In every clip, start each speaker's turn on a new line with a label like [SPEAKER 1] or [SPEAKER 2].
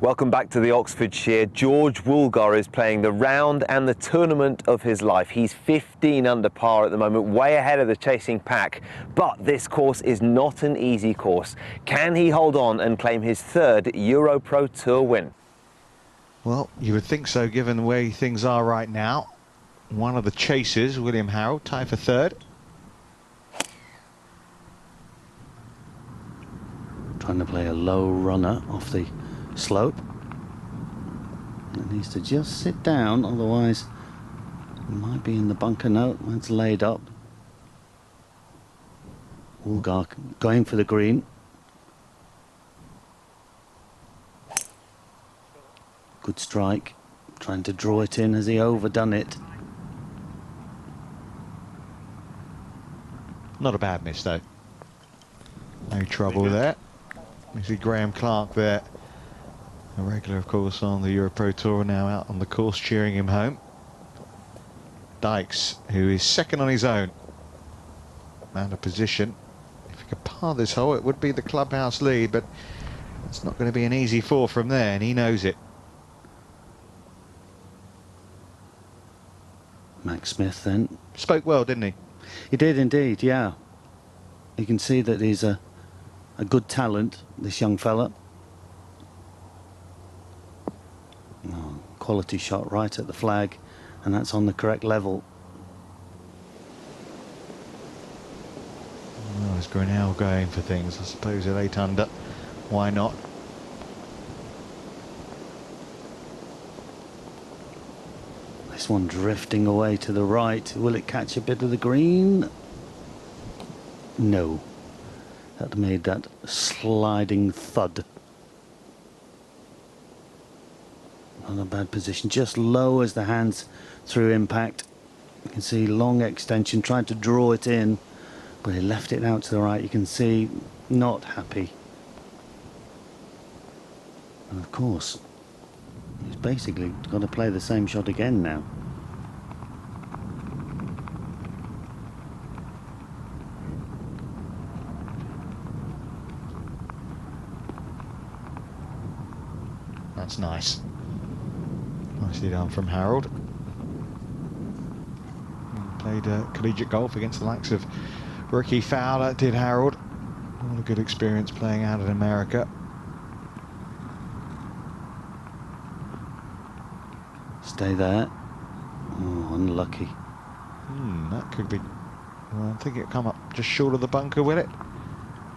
[SPEAKER 1] Welcome back to the Oxfordshire. George Woolgar is playing the round and the tournament of his life. He's 15 under par at the moment, way ahead of the chasing pack. But this course is not an easy course. Can he hold on and claim his third EuroPro Tour win?
[SPEAKER 2] Well, you would think so, given the way things are right now. One of the chasers, William Harrell, tied for third.
[SPEAKER 3] Trying to play a low runner off the slope. It needs to just sit down, otherwise it might be in the bunker. No, it's laid up. Woolgar going for the green. Good strike, trying to draw it in. Has he overdone it?
[SPEAKER 2] Not a bad miss though. No trouble there. You see Graham Clark there, a regular of course on the EuroPro Tour, now out on the course cheering him home. Dykes, who is second on his own, out of position. If he could par this hole, it would be the clubhouse lead, but it's not going to be an easy four from there, and he knows it.
[SPEAKER 3] Max Smith then.
[SPEAKER 2] Spoke well, didn't he?
[SPEAKER 3] He did indeed, yeah. You can see that he's a good talent, this young fella. Oh, quality shot right at the flag, and that's on the correct level.
[SPEAKER 2] Oh, is Grinnell going for things? I suppose at 8 under. Why not?
[SPEAKER 3] This one drifting away to the right. Will it catch a bit of the green? No. That made that sliding thud. Not a bad position. Just lowers the hands through impact. You can see long extension, trying to draw it in, but he left it out to the right. You can see not happy. And of course, he's basically got to play the same shot again now.
[SPEAKER 2] That's nice. Nicely done from Harold. Played collegiate golf against the likes of Ricky Fowler, did Harold. What a good experience playing out in America.
[SPEAKER 3] Stay there. Oh, unlucky.
[SPEAKER 2] That could be... Well, I think it'll come up just short of the bunker, will it?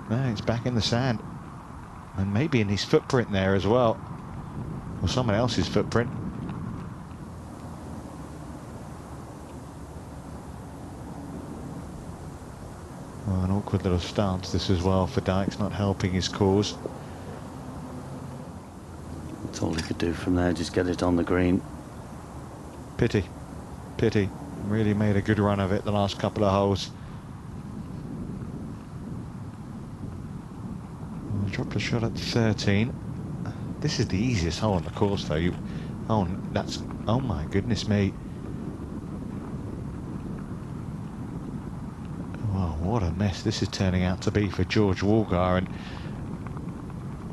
[SPEAKER 2] No, it's back in the sand. And maybe in his footprint there as well. Or someone else's footprint. Well, an awkward little stance this as well for Dykes, not helping his cause.
[SPEAKER 3] That's all he could do from there, just get it on the green.
[SPEAKER 2] Pity. Pity. Really made a good run of it the last couple of holes. Well, dropped a shot at 13. This is the easiest hole on the course though. Oh my goodness me. Wow, what a mess this is turning out to be for George Woolgar. And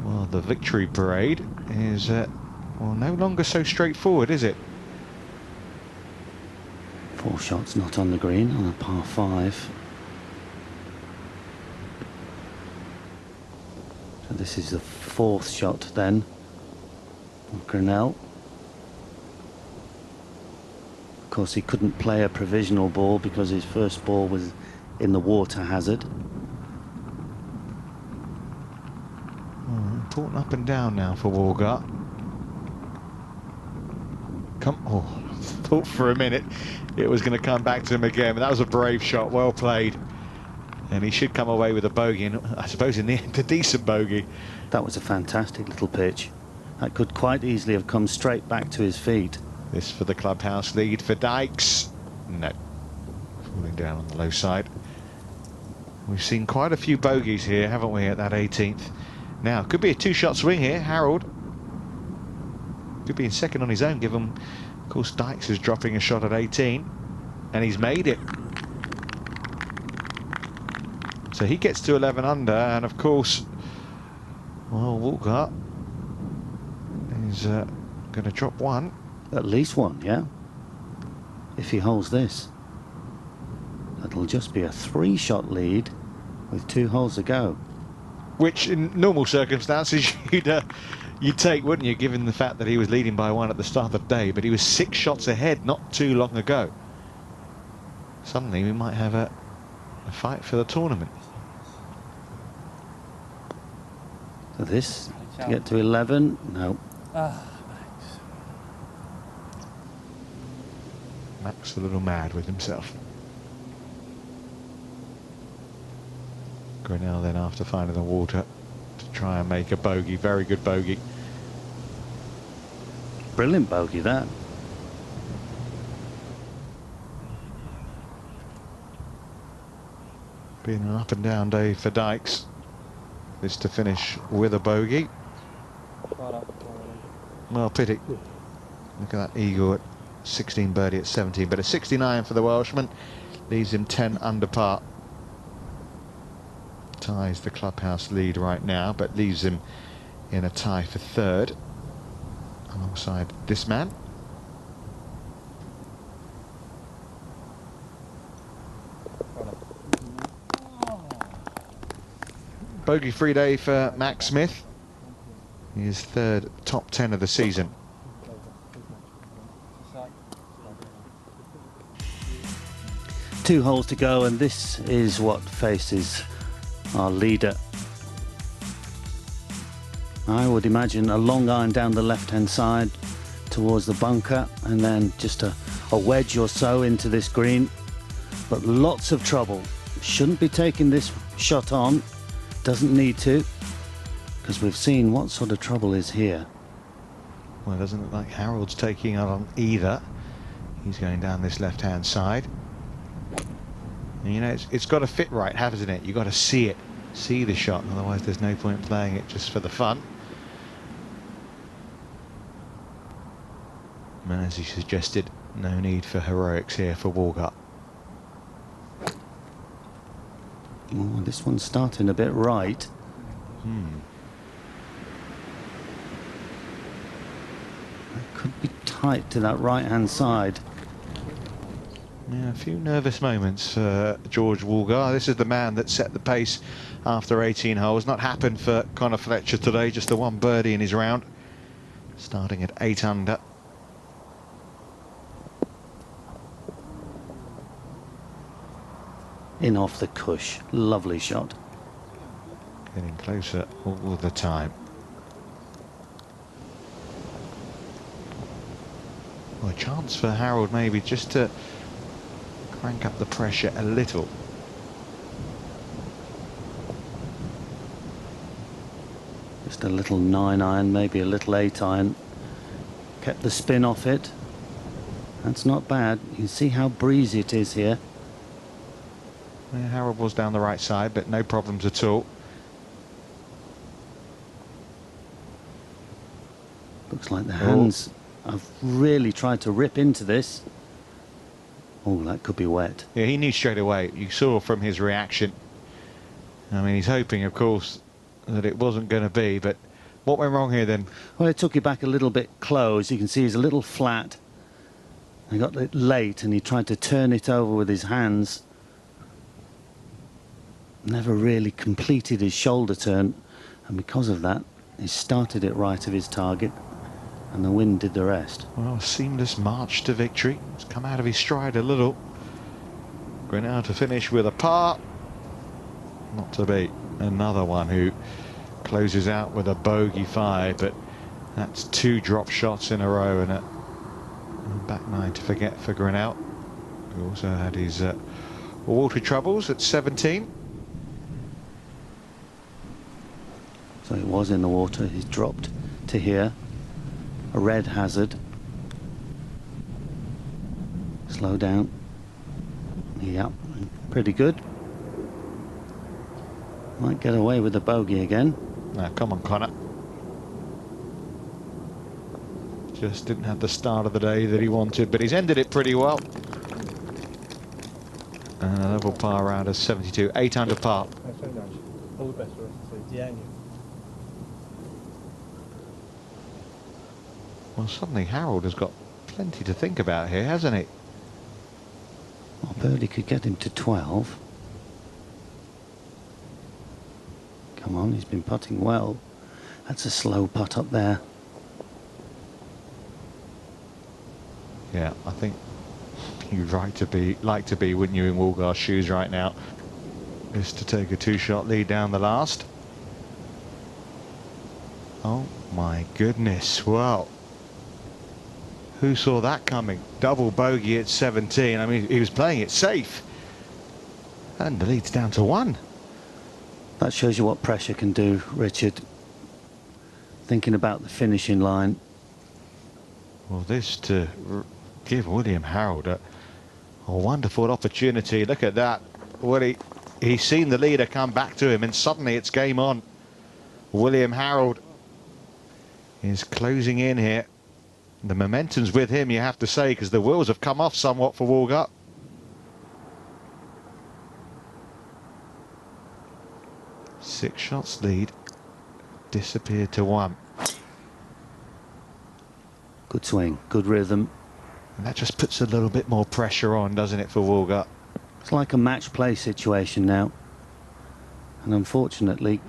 [SPEAKER 2] well, the victory parade is well, no longer so straightforward, is it?
[SPEAKER 3] 4 shots not on the green on a par 5. So this is the 4th shot then. Grinnell. Of course, he couldn't play a provisional ball because his first ball was in the water hazard.
[SPEAKER 2] Important up and down now for Woolgar. Oh, thought for a minute it was going to come back to him again, but that was a brave shot, well played. And he should come away with a bogey, and I suppose in the end a decent bogey.
[SPEAKER 3] That was a fantastic little pitch. That could quite easily have come straight back to his feet.
[SPEAKER 2] This for the clubhouse lead for Dykes. No. Falling down on the low side. We've seen quite a few bogeys here, haven't we, at that 18th. Now, could be a 2-shot swing here. Harold could be in second on his own, given, of course, Dykes is dropping a shot at 18. And he's made it. So he gets to 11 under, and of course, well, Woolgar He's going to drop one.
[SPEAKER 3] At least one, yeah. If he holds this, it'll just be a 3-shot lead with 2 holes to go.
[SPEAKER 2] Which, in normal circumstances, you'd take, wouldn't you, given the fact that he was leading by 1 at the start of the day, but he was 6 shots ahead not too long ago. Suddenly we might have a fight for the tournament.
[SPEAKER 3] So this, to get to 11, no.
[SPEAKER 2] Max a little mad with himself. Grinnell then, after finding the water, to try and make a bogey. Very good bogey.
[SPEAKER 3] Brilliant bogey, that.
[SPEAKER 2] Been an up and down day for Dykes. This to finish with a bogey. Well, pity. Look at that eagle at 16 birdie at 17, but a 69 for the Welshman leaves him 10 under par. Ties the clubhouse lead right now, but leaves him in a tie for 3rd alongside this man. Bogey-free day for Max Smith. His 3rd top 10 of the season.
[SPEAKER 3] Two holes to go, and this is what faces our leader. I would imagine a long iron down the left-hand side towards the bunker, and then just a wedge or so into this green. But lots of trouble. Shouldn't be taking this shot on. Doesn't need to, because we've seen what sort of trouble is here.
[SPEAKER 2] Well, it doesn't look like Harold's taking on either. He's going down this left-hand side. And, you know, it's got to fit right, hasn't it? You've got to see it, see the shot, otherwise there's no point playing it just for the fun. And as he suggested, no need for heroics here for Walgett.
[SPEAKER 3] Oh, this one's starting a bit right. It could be tight to that right-hand side.
[SPEAKER 2] Yeah, a few nervous moments for George Walgett. This is the man that set the pace after 18 holes. Not happened for Connor Fletcher today, just the 1 birdie in his round. Starting at 8 under.
[SPEAKER 3] In off the cush. Lovely shot.
[SPEAKER 2] Getting closer all the time. Well, a chance for Harold maybe just to crank up the pressure a little.
[SPEAKER 3] Just a little 9-iron, maybe a little 8-iron. Kept the spin off it. That's not bad. You can see how breezy it is here.
[SPEAKER 2] Yeah, Harold was down the right side, but no problems at all.
[SPEAKER 3] Looks like the hands have really tried to rip into this. Oh, that could be wet.
[SPEAKER 2] Yeah, he knew straight away. You saw from his reaction. I mean, he's hoping, of course, that it wasn't going to be, but what went wrong here then?
[SPEAKER 3] Well, it took it back a little bit close. You can see he's a little flat. He got it late and he tried to turn it over with his hands. Never really completed his shoulder turn, and because of that, he started it right of his target, and the wind did the rest.
[SPEAKER 2] Well, a seamless march to victory. It's come out of his stride a little. Grinnell to finish with a par. Not to be. Another one who closes out with a bogey 5, but that's 2 drop shots in a row and a back 9 to forget for Grinnell, who also had his water troubles at 17.
[SPEAKER 3] So it was in the water. He's dropped to here. A red hazard. Slow down. Yep, pretty good. Might get away with the bogey again.
[SPEAKER 2] Now, come on, Connor. Just didn't have the start of the day that he wanted, but he's ended it pretty well. And a level par round of 72, 8 under par.
[SPEAKER 4] Thanks very much. All the best for us. Yeah, and you.
[SPEAKER 2] Well, suddenly Harold has got plenty to think about here, hasn't he?
[SPEAKER 3] Well, birdie could get him to 12. Come on, he's been putting well. That's a slow putt up there.
[SPEAKER 2] Yeah, I think you'd like to be, wouldn't you, in Woolgar's shoes right now? Is to take a 2-shot lead down the last. Oh my goodness, well, who saw that coming? Double bogey at 17. I mean, he was playing it safe. And the lead's down to 1.
[SPEAKER 3] That shows you what pressure can do, Richard. Thinking about the finishing line.
[SPEAKER 2] Well, this to give William Harold a wonderful opportunity. Look at that. Well, he's seen the leader come back to him, and suddenly it's game on. William Harold is closing in here. The momentum's with him, you have to say, because the wheels have come off somewhat for Woolgar. Six shots lead, disappeared to 1.
[SPEAKER 3] Good swing, good rhythm.
[SPEAKER 2] And that just puts a little bit more pressure on, doesn't it, for Woolgar?
[SPEAKER 3] It's like a match play situation now. And unfortunately,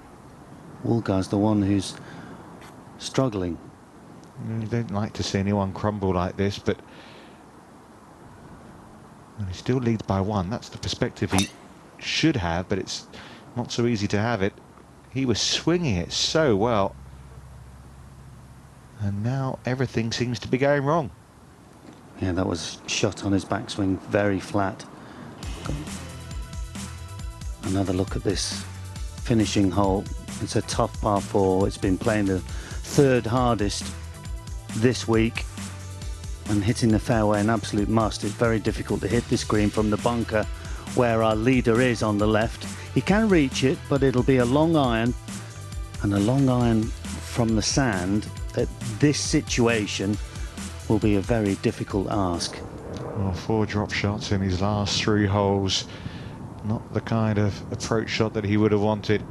[SPEAKER 3] Woolgar's the one who's struggling.
[SPEAKER 2] You don't like to see anyone crumble like this, but well, he still leads by 1. That's the perspective he should have, but it's not so easy to have it. He was swinging it so well, and now everything seems to be going wrong.
[SPEAKER 3] Yeah, that was shot on his backswing, very flat. Another look at this finishing hole. It's a tough par 4. It's been playing the 3rd hardest this week, and hitting the fairway an absolute must. It's very difficult to hit this green from the bunker where our leader is on the left. He can reach it, but it'll be a long iron, and a long iron from the sand at this situation will be a very difficult ask.
[SPEAKER 2] Well, 4 drop shots in his last 3 holes. Not the kind of approach shot that he would have wanted.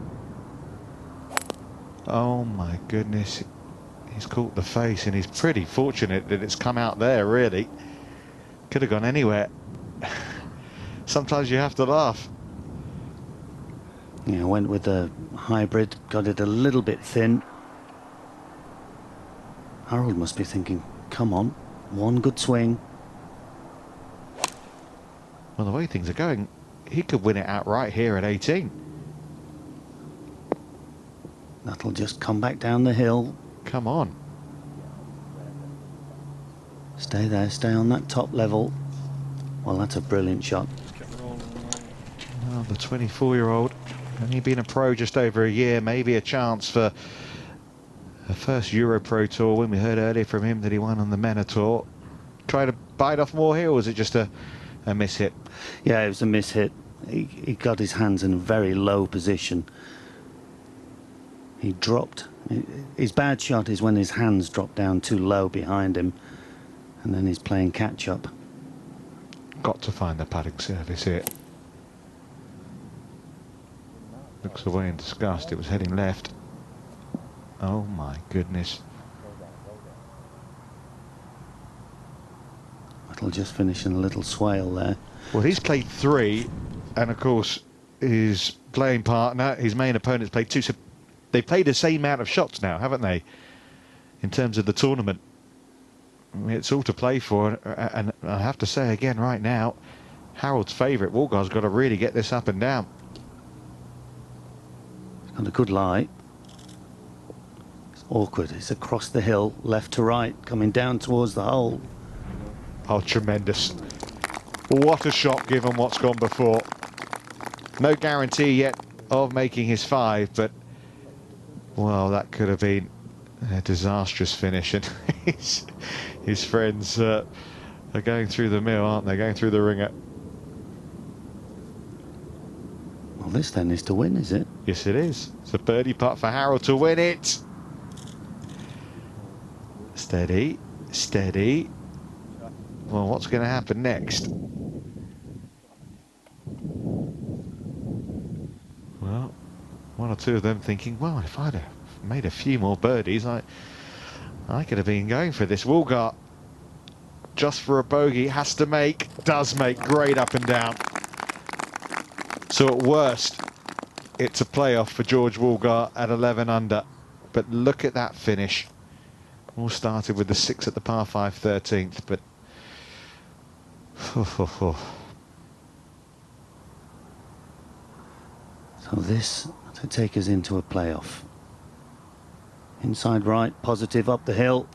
[SPEAKER 2] Oh my goodness. He's caught the face, and he's pretty fortunate that it's come out there, really. Could have gone anywhere. Sometimes you have to laugh.
[SPEAKER 3] Yeah, went with the hybrid, got it a little bit thin. Harold must be thinking, come on, one good swing.
[SPEAKER 2] Well, the way things are going, he could win it outright here at 18.
[SPEAKER 3] That'll just come back down the hill.
[SPEAKER 2] Come on.
[SPEAKER 3] Stay there, stay on that top level. Well, that's a brilliant shot.
[SPEAKER 2] Well, the 24-year-old, only been a pro just over a year, maybe a chance for a first EuroPro Tour win. We heard earlier from him that he won on the MENA Tour. Try to bite off more here, or was it just a miss hit?
[SPEAKER 3] Yeah, it was a miss hit. He got his hands in a very low position. He dropped. His bad shot is when his hands drop down too low behind him, and then he's playing catch up.
[SPEAKER 2] Got to find the putting surface here. Looks away in disgust. It was heading left. Oh my goodness.
[SPEAKER 3] It'll just finish in a little swale there.
[SPEAKER 2] Well, he's played 3, and of course his playing partner, his main opponent's played 2. So they've played the same amount of shots now, haven't they, in terms of the tournament? I mean, it's all to play for, and I have to say again right now, Harold's favourite. Woolgar's got to really get this up and down.
[SPEAKER 3] He's got a good lie. It's awkward. It's across the hill, left to right, coming down towards the hole.
[SPEAKER 2] Oh, tremendous. What a shot given what's gone before. No guarantee yet of making his 5, but, well, that could have been a disastrous finish. And his friends are going through the mill, aren't they? Going through the ringer.
[SPEAKER 3] Well, this then is to win, is it?
[SPEAKER 2] Yes, it is. It's a birdie putt for Harold to win it. Steady, steady. Well, what's going to happen next? Well, one or two of them thinking, well, if I'd have made a few more birdies, I I could have been going for this. Woolgar, just for a bogey, has to make, does make, great up and down. So at worst, it's a playoff for George Woolgar at 11 under. But look at that finish. All started with the 6 at the par 5 13th, but
[SPEAKER 3] so this to take us into a playoff. Inside right, positive up the hill.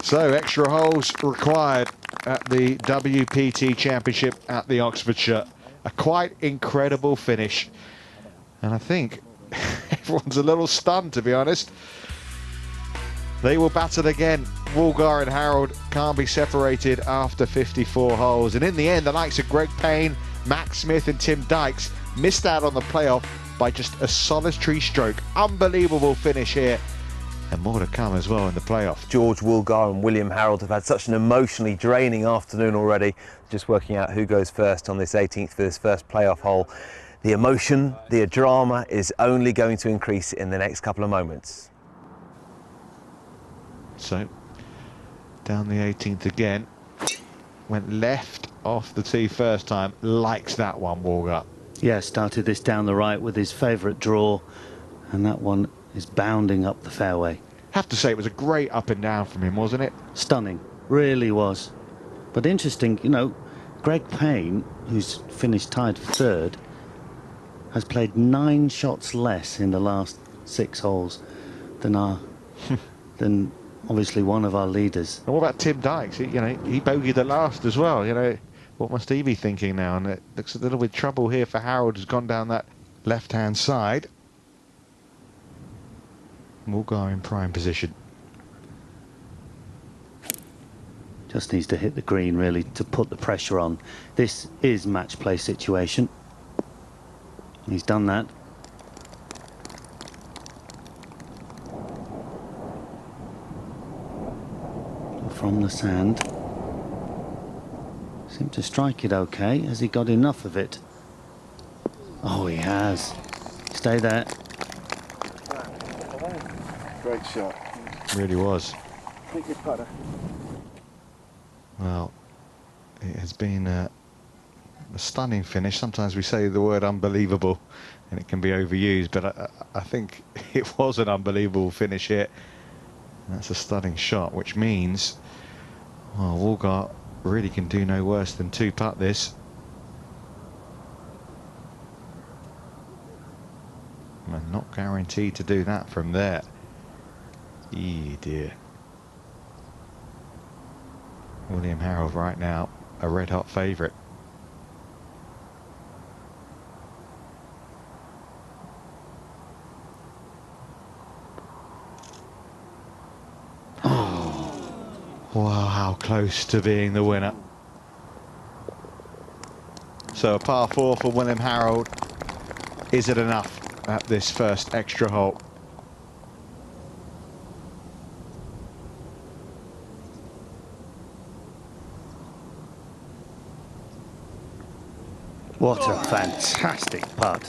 [SPEAKER 2] So extra holes required at the WPT Championship at the Oxfordshire. A quite incredible finish. And I think everyone's a little stunned, to be honest. They will battle again. Woolgar and Harold can't be separated after 54 holes. And in the end, the likes of Greg Payne, Max Smith and Tim Dykes missed out on the playoff by just a solitary stroke. Unbelievable finish here. And more to come as well in the playoff.
[SPEAKER 1] George Woolgar and William Harold have had such an emotionally draining afternoon already. Just working out who goes first on this 18th for this first playoff hole. The emotion, the drama is only going to increase in the next couple of moments.
[SPEAKER 2] So, down the 18th again. Went left off the tee first time. Likes that one, Woolgar.
[SPEAKER 3] Yeah, started this down the right with his favourite draw, and that one is bounding up the fairway.
[SPEAKER 2] Have to say it was a great up and down from him, wasn't it?
[SPEAKER 3] Stunning, really was. But interesting, you know, Greg Payne, who's finished tied for third, has played 9 shots less in the last 6 holes than than obviously one of our leaders.
[SPEAKER 2] And what about Tim Dykes? He bogeyed the last as well. You know, what must he be thinking now? And it looks a little bit trouble here for Harold, who's gone down that left-hand side. Woolgar in prime position.
[SPEAKER 3] Just needs to hit the green, really, to put the pressure on. This is match play situation. He's done that. From the sand. Seemed to strike it okay. Has he got enough of it? Oh, he has. Stay there.
[SPEAKER 4] Great shot.
[SPEAKER 2] Really was.
[SPEAKER 4] Take your putter.
[SPEAKER 2] Well, it has been a stunning finish. Sometimes we say the word unbelievable and it can be overused, but I think it was an unbelievable finish here. That's a stunning shot, which means, well, Woolgar really can do no worse than 2-putt this. And not guaranteed to do that from there. Dear. William Harold right now, a red-hot favourite. Wow, how close to being the winner. So a par 4 for William Harold. Is it enough at this first extra hole?
[SPEAKER 3] What a fantastic putt.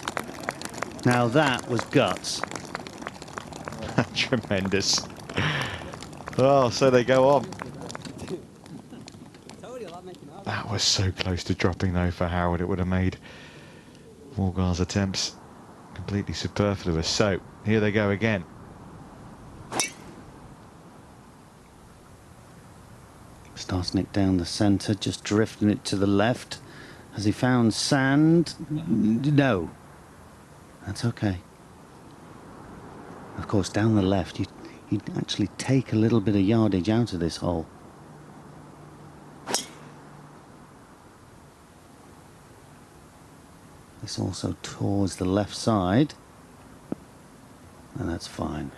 [SPEAKER 3] Now that was guts.
[SPEAKER 2] Tremendous. Oh, so they go on. That was so close to dropping though for Harold. It would have made Woolgar's attempts completely superfluous. So here they go again.
[SPEAKER 3] Starting it down the centre, just drifting it to the left. Has he found sand? No. That's okay. Of course, down the left, you'd actually take a little bit of yardage out of this hole. This also towards the left side. And that's fine.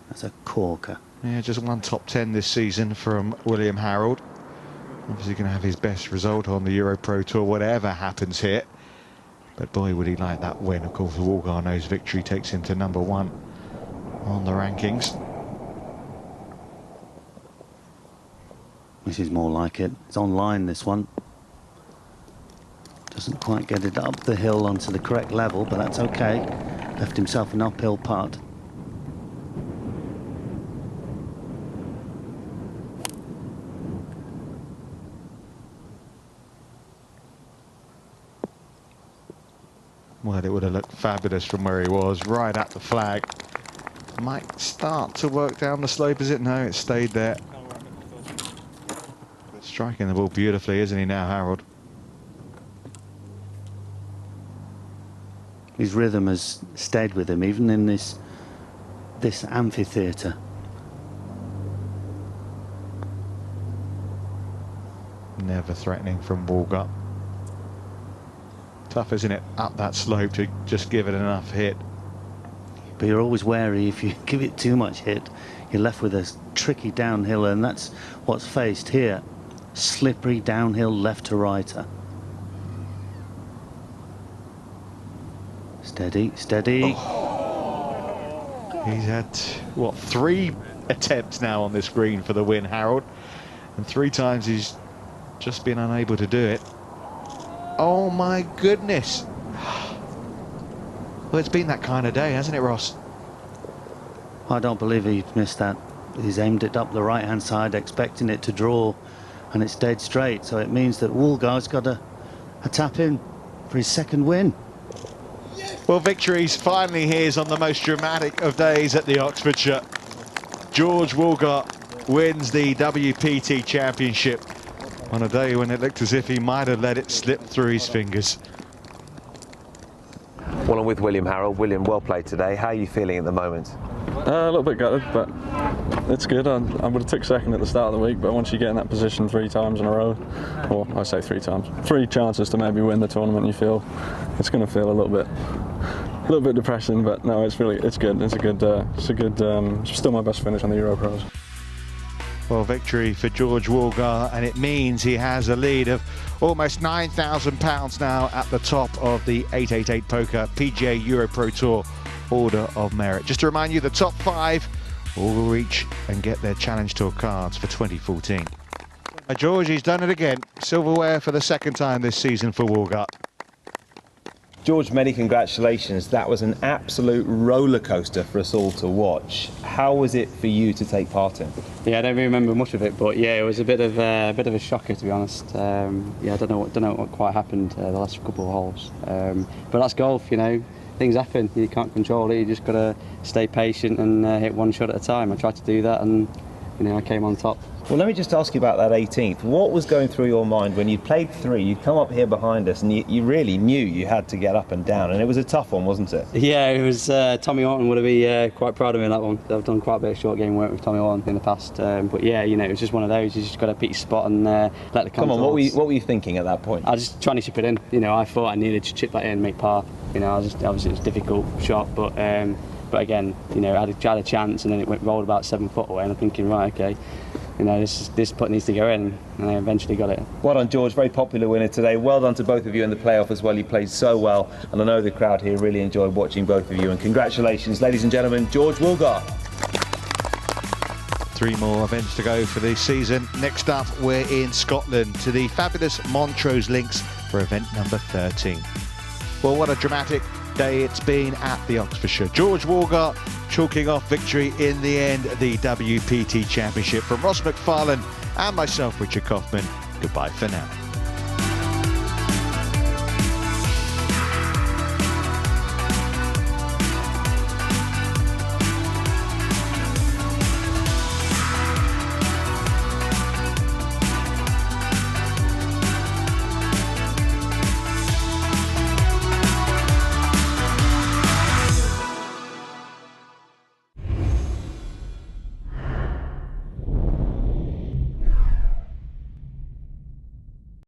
[SPEAKER 3] That's a corker.
[SPEAKER 2] Yeah, just one top 10 this season from William Harold. Obviously going to have his best result on the EuroPro Tour, whatever happens here. But boy, would he like that win. Of course, the Woolgar knows victory takes him to #1 on the rankings.
[SPEAKER 3] This is more like it. It's online, this one. Doesn't quite get it up the hill onto the correct level, but that's okay. Left himself an uphill putt.
[SPEAKER 2] Well, it would have looked fabulous from where he was, right at the flag. Might start to work down the slope, is it? No, it stayed there. Striking the ball beautifully, isn't he now, Harold?
[SPEAKER 3] His rhythm has stayed with him, even in this amphitheatre.
[SPEAKER 2] Never threatening from Walger. Tough, isn't it, up that slope to just give it enough hit.
[SPEAKER 3] But you're always wary, if you give it too much hit, you're left with a tricky downhill, and that's what's faced here. Slippery downhill left to righter. Steady, steady.
[SPEAKER 2] Oh. He's had, what, 3 attempts now on this green for the win, Harold. And 3 times he's just been unable to do it. Oh my goodness. Well, it's been that kind of day, hasn't it, Ross?
[SPEAKER 3] I don't believe he missed that. He's aimed it up the right-hand side, expecting it to draw, and it's dead straight. So it means that Woolgar's got a tap in for his second win.
[SPEAKER 2] Well, victory's finally his on the most dramatic of days at the Oxfordshire. George Woolgar wins the WPT Championship on a day when it looked as if he might have let it slip through his fingers.
[SPEAKER 1] Well, I'm with William, Harold. William, well played today. How are you feeling at the moment?
[SPEAKER 5] A little bit gutted, but it's good. I would have took second at the start of the week, but once you get in that position 3 times in a row, or I say 3 times, 3 chances to maybe win the tournament, you feel it's going to feel a little bit depressing. But no, it's good. It's still my best finish on the EuroPros.
[SPEAKER 2] Well, victory for George Woolgar, and it means he has a lead of almost £9,000 now at the top of the 888 Poker PGA EuroPro Tour Order of Merit. Just to remind you, the top 5 will reach and get their Challenge Tour cards for 2014. George, he's done it again. Silverware for the 2nd time this season for Woolgar.
[SPEAKER 1] George, many congratulations. That was an absolute roller coaster for us all to watch. How was it for you to take part in?
[SPEAKER 6] Yeah, I don't really remember much of it, but yeah, it was a bit of a shocker, to be honest. Yeah, I don't know what quite happened the last couple of holes, but that's golf, you know. Things happen. You can't control it. You just got to stay patient and hit one shot at a time. I tried to do that, and you know, I came on top.
[SPEAKER 1] Well, let me just ask you about that 18th. What was going through your mind when you played 3, you'd come up here behind us, and you really knew you had to get up and down, and it was a tough one, wasn't it?
[SPEAKER 6] Yeah, it was. Tommy Orton would have been quite proud of me in that one. I've done quite a bit of short game work with Tommy Orton in the past, but yeah, you know, it was just one of those. You just got to pick your spot and let the
[SPEAKER 1] come on. What were you thinking at that point?
[SPEAKER 6] I was just trying to chip it in. You know, I thought I needed to chip that in and make par. You know, obviously it was a difficult shot, but again, you know, I had a chance, and then it rolled about 7 foot away, and I'm thinking, right, okay, you know, this putt needs to go in, and I eventually got it.
[SPEAKER 1] Well done, George. Very popular winner today. Well done to both of you in the playoff as well. You played so well, and I know the crowd here really enjoyed watching both of you. And congratulations, ladies and gentlemen, George Woolgar.
[SPEAKER 2] 3 more events to go for this season. Next up, we're in Scotland to the fabulous Montrose Links for event number 13. Well, what a dramatic day it's been at the Oxfordshire. George Woolgar chalking off victory in the end at the WPT Championship. From Ross McFarlane and myself, Richard Kaufman, goodbye for now.